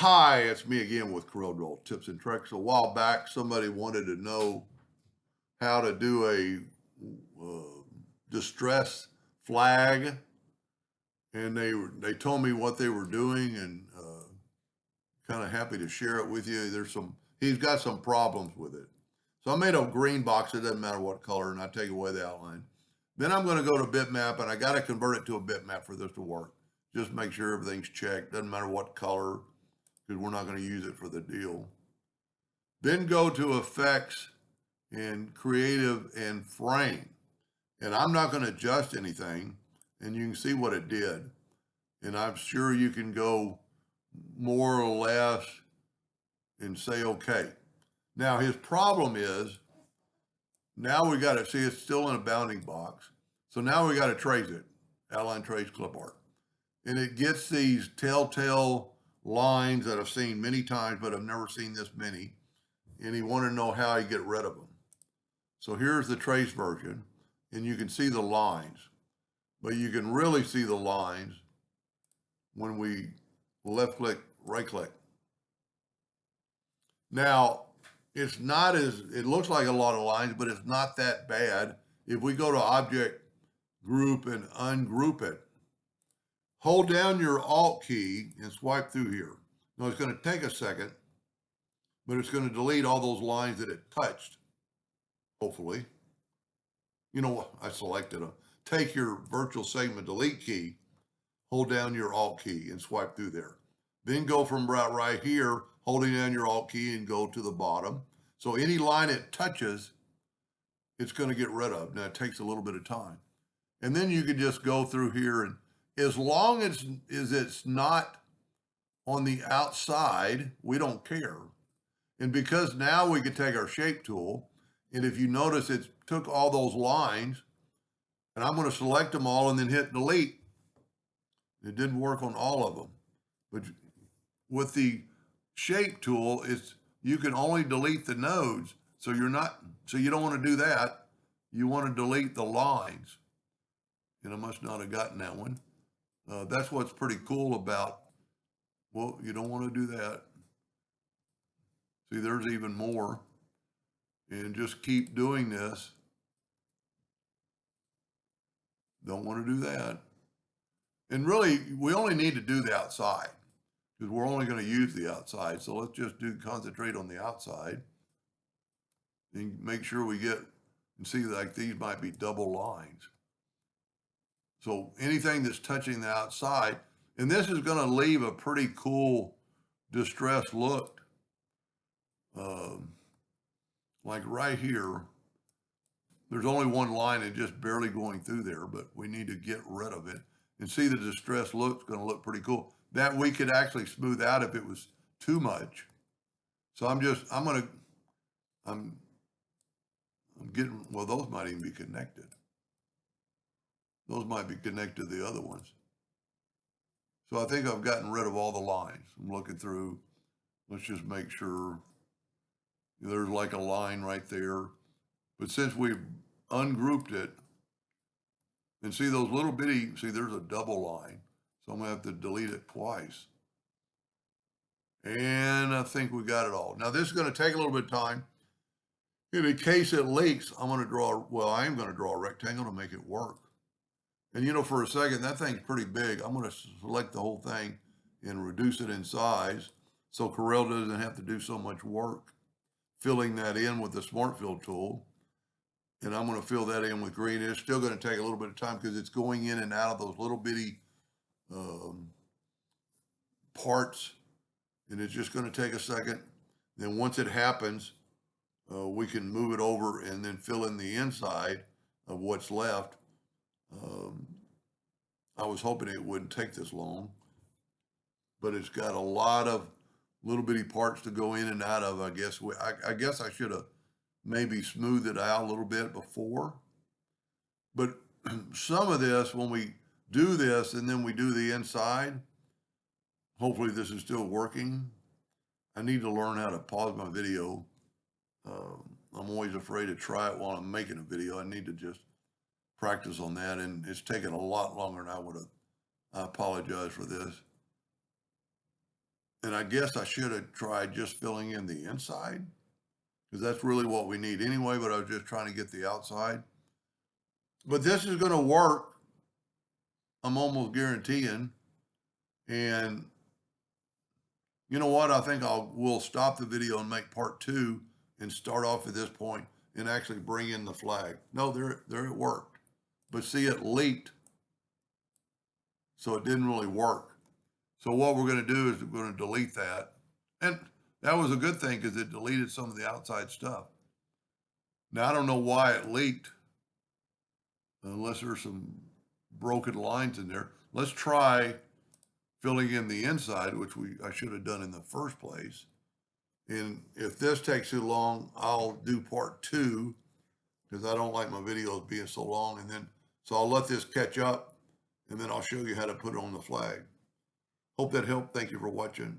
Hi, it's me again with Corel Draw Tips and Tricks. A while back, somebody wanted to know how to do a distress flag, and they told me what they were doing, and kind of happy to share it with you. He's got some problems with it, so I made a green box. It doesn't matter what color, and I take away the outline. Then I'm going to go to bitmap, and I got to convert it to a bitmap for this to work. Just make sure everything's checked. Doesn't matter what color, because we're not going to use it for the deal. Then go to effects and creative and frame. And I'm not going to adjust anything, and you can see what it did. And I'm sure you can go more or less and say, okay. Now his problem is, now we got to see it's still in a bounding box. So now we got to trace it, outline trace clip art. And it gets these telltale lines that I've seen many times, but I've never seen this many. And he wanted to know how I get rid of them. So here's the trace version, and you can see the lines, but you can really see the lines when we left click, right click. Now, it looks like a lot of lines, but it's not that bad. If we go to object group and ungroup it, hold down your Alt key and swipe through here. Now it's going to take a second, but it's going to delete all those lines that it touched, hopefully. You know, I selected them. Take your virtual segment delete key, hold down your Alt key and swipe through there. Then go from right here, holding down your Alt key and go to the bottom. So any line it touches, it's going to get rid of. Now it takes a little bit of time. And then you can just go through here, and as long as it's not on the outside, we don't care. And because now we can take our shape tool, and if you notice, it took all those lines, and I'm going to select them all and then hit delete. It didn't work on all of them. But with the shape tool, you can only delete the nodes. So you don't want to do that. You want to delete the lines. And I must not have gotten that one. That's what's pretty cool about, well, you don't want to do that. See, there's even more. And just keep doing this. Don't want to do that. And really, we only need to do the outside, because we're only going to use the outside. So let's just concentrate on the outside and make sure we get, and see, like these might be double lines. So anything that's touching the outside, and this is going to leave a pretty cool distressed look. Like right here, there's only one line and just barely going through there, but we need to get rid of it. And see, the distressed look's going to look pretty cool. That we could actually smooth out if it was too much. So I'm getting, well, those might even be connected. Those might be connected to the other ones. So I think I've gotten rid of all the lines. I'm looking through. Let's just make sure. There's like a line right there. But since we've ungrouped it, and see those little bitty, see there's a double line. So I'm gonna have to delete it twice. And I think we got it all. Now this is gonna take a little bit of time. In case it leaks, I am gonna draw a rectangle to make it work. And you know, for a second, that thing's pretty big. I'm gonna select the whole thing and reduce it in size so Corel doesn't have to do so much work filling that in with the Smart Fill tool. And I'm going to fill that in with green. It's still going to take a little bit of time because it's going in and out of those little bitty parts. And it's just going to take a second. Then once it happens, we can move it over and then fill in the inside of what's left. I was hoping it wouldn't take this long, but it's got a lot of little bitty parts to go in and out of. I guess I should have maybe smoothed it out a little bit before. But some of this, when we do this and then we do the inside, hopefully this is still working. I need to learn how to pause my video. I'm always afraid to try it while I'm making a video. I need to just practice on that, and it's taken a lot longer than I would have. I apologize for this. And I guess I should have tried just filling in the inside, because that's really what we need anyway, but I was just trying to get the outside. But this is going to work, I'm almost guaranteeing. And you know what? I think we'll stop the video and make part 2 and start off at this point and actually bring in the flag. No, there it worked. But see, it leaked, so it didn't really work. So what we're going to do is we're going to delete that. And that was a good thing because it deleted some of the outside stuff. Now, I don't know why it leaked, unless there's some broken lines in there. Let's try filling in the inside, which I should have done in the first place. And if this takes too long, I'll do part 2, because I don't like my videos being so long. And then, so I'll let this catch up, and then I'll show you how to put on the flag. Hope that helped. Thank you for watching.